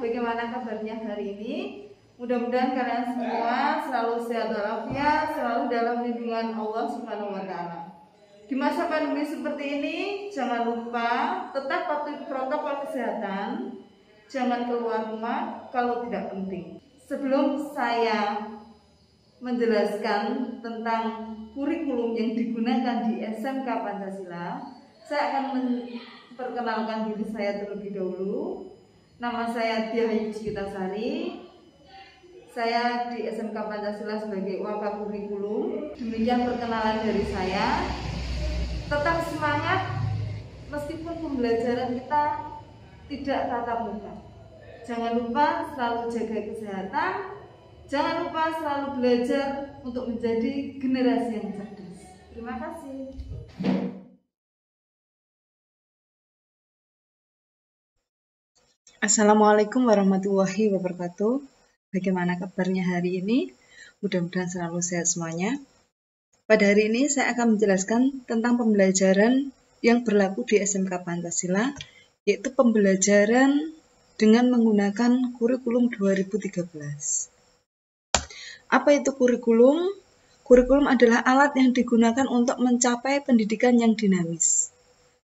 bagaimana kabarnya hari ini? Mudah-mudahan kalian semua selalu sehat walafiat, selalu dalam lindungan Allah Subhanahu wa Ta'ala. Di masa pandemi seperti ini, jangan lupa tetap patuhi protokol kesehatan, jangan keluar rumah kalau tidak penting. Sebelum saya menjelaskan tentang kurikulum yang digunakan di SMK Pancasila, saya akan memperkenalkan diri saya terlebih dahulu. Nama saya Diah Yucitasari. Saya di SMK Pancasila sebagai Wakaf Kurikulum. Demikian perkenalan dari saya. Tetap semangat meskipun pembelajaran kita tidak tatap muka. Jangan lupa selalu jaga kesehatan. Jangan lupa selalu belajar untuk menjadi generasi yang cerdas. Terima kasih. Assalamualaikum warahmatullahi wabarakatuh. Bagaimana kabarnya hari ini? Mudah-mudahan selalu sehat semuanya. Pada hari ini saya akan menjelaskan tentang pembelajaran yang berlaku di SMK Pancasila, yaitu pembelajaran dengan menggunakan kurikulum 2013. Apa itu kurikulum? Kurikulum adalah alat yang digunakan untuk mencapai pendidikan yang dinamis.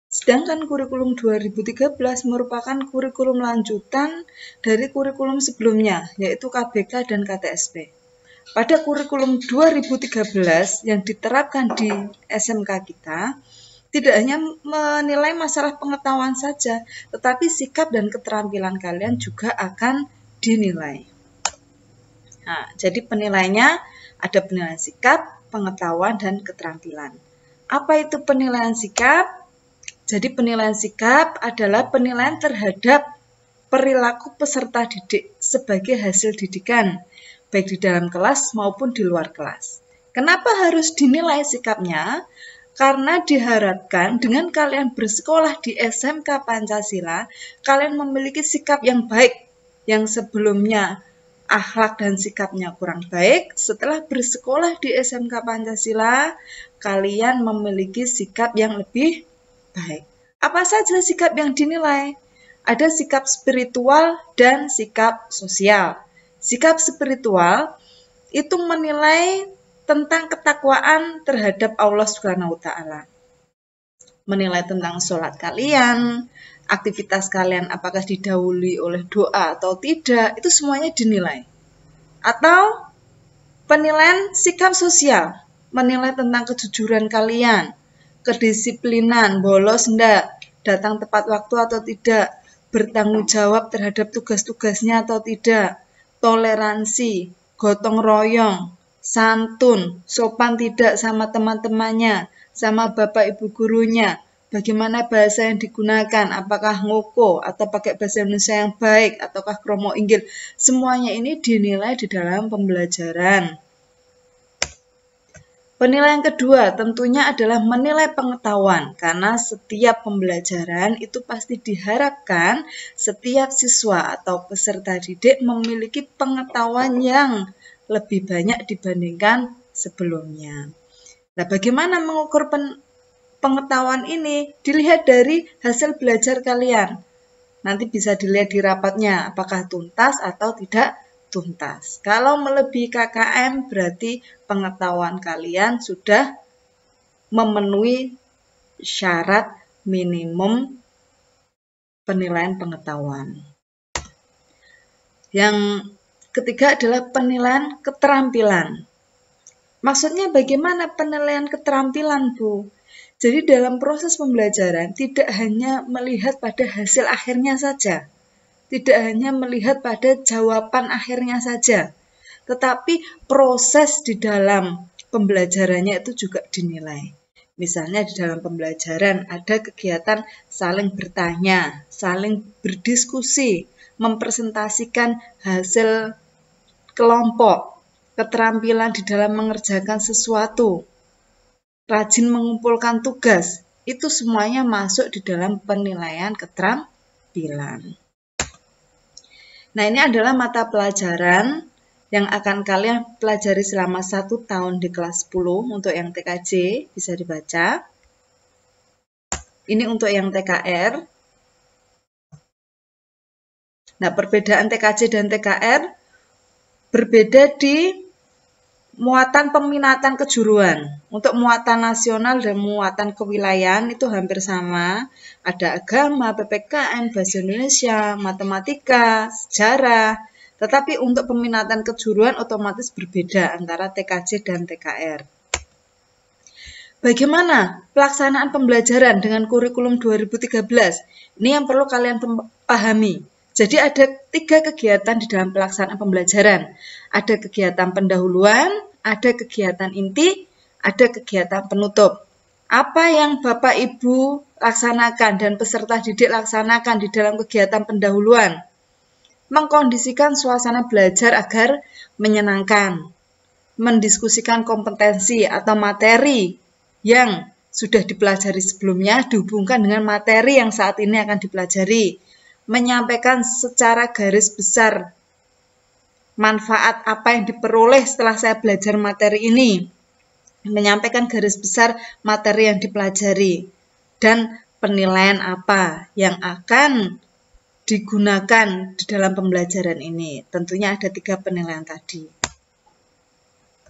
Sedangkan kurikulum 2013 merupakan kurikulum lanjutan dari kurikulum sebelumnya, yaitu KBK dan KTSP. Pada kurikulum 2013 yang diterapkan di SMK kita, tidak hanya menilai masalah pengetahuan saja, tetapi sikap dan keterampilan kalian juga akan dinilai. Nah, jadi penilaiannya ada penilaian sikap, pengetahuan, dan keterampilan. Apa itu penilaian sikap? Jadi penilaian sikap adalah penilaian terhadap perilaku peserta didik sebagai hasil didikan, baik di dalam kelas maupun di luar kelas. Kenapa harus dinilai sikapnya? Karena diharapkan dengan kalian bersekolah di SMK Pancasila, kalian memiliki sikap yang baik, yang sebelumnya akhlak dan sikapnya kurang baik. Setelah bersekolah di SMK Pancasila, kalian memiliki sikap yang lebih baik. Apa saja sikap yang dinilai? Ada sikap spiritual dan sikap sosial. Sikap spiritual itu menilai tentang ketakwaan terhadap Allah Subhanahu wa Ta'ala. Menilai tentang sholat kalian, aktivitas kalian apakah didahului oleh doa atau tidak, itu semuanya dinilai. Atau penilaian sikap sosial, menilai tentang kejujuran kalian, kedisiplinan, bolos enggak, datang tepat waktu atau tidak, bertanggung jawab terhadap tugas-tugasnya atau tidak, toleransi, gotong royong, santun, sopan tidak sama teman-temannya, sama bapak ibu gurunya, bagaimana bahasa yang digunakan, apakah ngoko atau pakai bahasa Indonesia yang baik, ataukah kromo inggil, semuanya ini dinilai di dalam pembelajaran. Penilaian kedua tentunya adalah menilai pengetahuan, karena setiap pembelajaran itu pasti diharapkan setiap siswa atau peserta didik memiliki pengetahuan yang lebih banyak dibandingkan sebelumnya. Nah, bagaimana mengukur pengetahuan ini? Dilihat dari hasil belajar kalian. Nanti bisa dilihat di rapatnya, apakah tuntas atau tidak tuntas. Kalau melebihi KKM berarti pengetahuan kalian sudah memenuhi syarat minimum penilaian pengetahuan. Yang ketiga adalah penilaian keterampilan. Maksudnya bagaimana penilaian keterampilan, Bu? Jadi dalam proses pembelajaran tidak hanya melihat pada hasil akhirnya saja. Tidak hanya melihat pada jawaban akhirnya saja, tetapi proses di dalam pembelajarannya itu juga dinilai. Misalnya di dalam pembelajaran ada kegiatan saling bertanya, saling berdiskusi, mempresentasikan hasil kelompok, keterampilan di dalam mengerjakan sesuatu, rajin mengumpulkan tugas, itu semuanya masuk di dalam penilaian keterampilan. Nah, ini adalah mata pelajaran yang akan kalian pelajari selama 1 tahun di kelas 10 untuk yang TKJ, bisa dibaca. Ini untuk yang TKR. Nah, perbedaan TKJ dan TKR berbeda di muatan peminatan kejuruan. Untuk muatan nasional dan muatan kewilayahan itu hampir sama. Ada agama, PPKN, bahasa Indonesia, matematika, sejarah. Tetapi untuk peminatan kejuruan otomatis berbeda antara TKJ dan TKR. Bagaimana pelaksanaan pembelajaran dengan kurikulum 2013? Ini yang perlu kalian pahami. Jadi ada 3 kegiatan di dalam pelaksanaan pembelajaran. Ada kegiatan pendahuluan, ada kegiatan inti, ada kegiatan penutup. Apa yang Bapak Ibu laksanakan dan peserta didik laksanakan di dalam kegiatan pendahuluan? Mengkondisikan suasana belajar agar menyenangkan. Mendiskusikan kompetensi atau materi yang sudah dipelajari sebelumnya dihubungkan dengan materi yang saat ini akan dipelajari. Menyampaikan secara garis besar manfaat apa yang diperoleh setelah saya belajar materi ini. Menyampaikan garis besar materi yang dipelajari. Dan penilaian apa yang akan digunakan di dalam pembelajaran ini. Tentunya ada 3 penilaian tadi.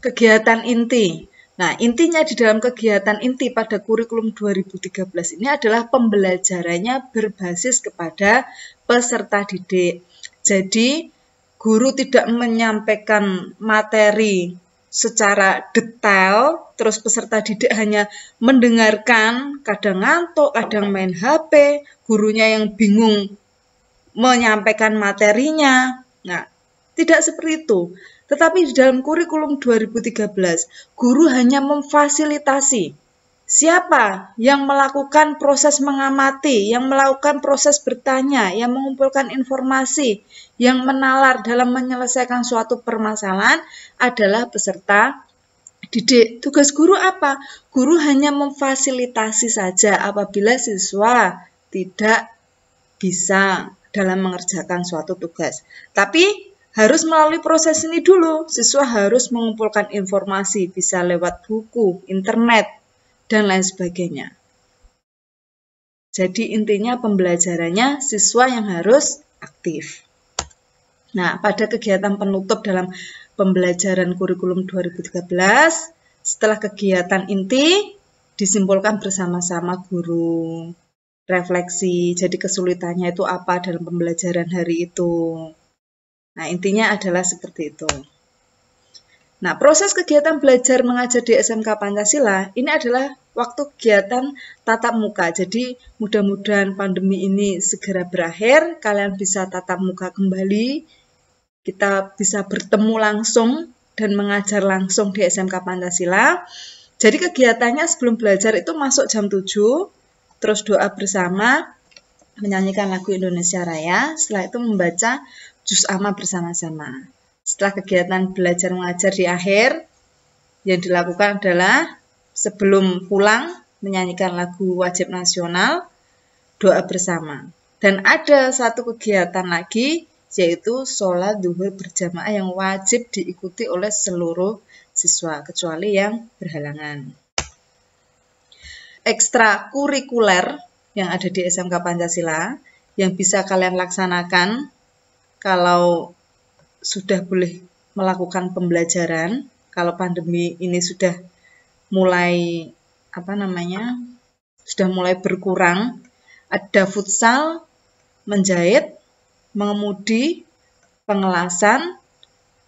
Kegiatan inti. Nah, intinya di dalam kegiatan inti pada kurikulum 2013 ini adalah pembelajarannya berbasis kepada peserta didik. Jadi, guru tidak menyampaikan materi secara detail, terus peserta didik hanya mendengarkan, kadang ngantuk, kadang main HP, gurunya yang bingung menyampaikan materinya. Nah, tidak seperti itu. Tetapi di dalam kurikulum 2013, guru hanya memfasilitasi siapa yang melakukan proses mengamati, yang melakukan proses bertanya, yang mengumpulkan informasi, yang menalar dalam menyelesaikan suatu permasalahan adalah peserta didik. Tugas guru apa? Guru hanya memfasilitasi saja apabila siswa tidak bisa dalam mengerjakan suatu tugas. Tapi harus melalui proses ini dulu. Siswa harus mengumpulkan informasi, bisa lewat buku, internet, dan lain sebagainya. Jadi intinya pembelajarannya siswa yang harus aktif. Nah, pada kegiatan penutup dalam pembelajaran kurikulum 2013, setelah kegiatan inti, disimpulkan bersama-sama guru. Refleksi, jadi kesulitannya itu apa dalam pembelajaran hari itu. Nah, intinya adalah seperti itu. Nah, proses kegiatan belajar mengajar di SMK Pancasila ini adalah waktu kegiatan tatap muka. Jadi, mudah-mudahan pandemi ini segera berakhir, kalian bisa tatap muka kembali, kita bisa bertemu langsung dan mengajar langsung di SMK Pancasila. Jadi, kegiatannya sebelum belajar itu masuk jam 7, terus doa bersama, menyanyikan lagu Indonesia Raya, setelah itu membaca juz amma bersama-sama. Setelah kegiatan belajar mengajar di akhir, yang dilakukan adalah sebelum pulang menyanyikan lagu wajib nasional, doa bersama. Dan ada satu kegiatan lagi, yaitu sholat zuhur berjamaah yang wajib diikuti oleh seluruh siswa, kecuali yang berhalangan. Ekstrakurikuler yang ada di SMK Pancasila, yang bisa kalian laksanakan kalau sudah boleh melakukan pembelajaran, kalau pandemi ini sudah mulai sudah mulai berkurang, ada futsal, menjahit, mengemudi, pengelasan,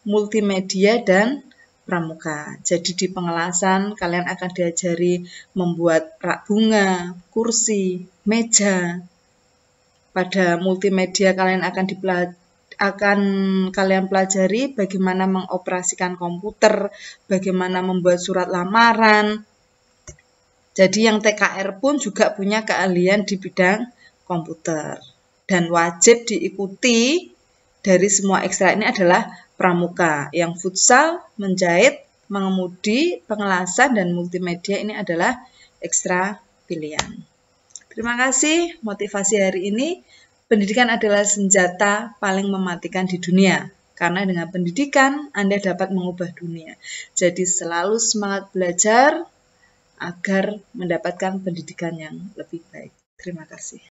multimedia, dan pramuka. Jadi di pengelasan kalian akan diajari membuat rak bunga, kursi, meja. Pada multimedia kalian kalian pelajari bagaimana mengoperasikan komputer, bagaimana membuat surat lamaran. Jadi yang TKR pun juga punya keahlian di bidang komputer. Dan wajib diikuti dari semua ekstra ini adalah pramuka. Yang futsal, menjahit, mengemudi, pengelasan, dan multimedia ini adalah ekstra pilihan. Terima kasih motivasi hari ini. Pendidikan adalah senjata paling mematikan di dunia. Karena dengan pendidikan, Anda dapat mengubah dunia. Jadi selalu semangat belajar agar mendapatkan pendidikan yang lebih baik. Terima kasih.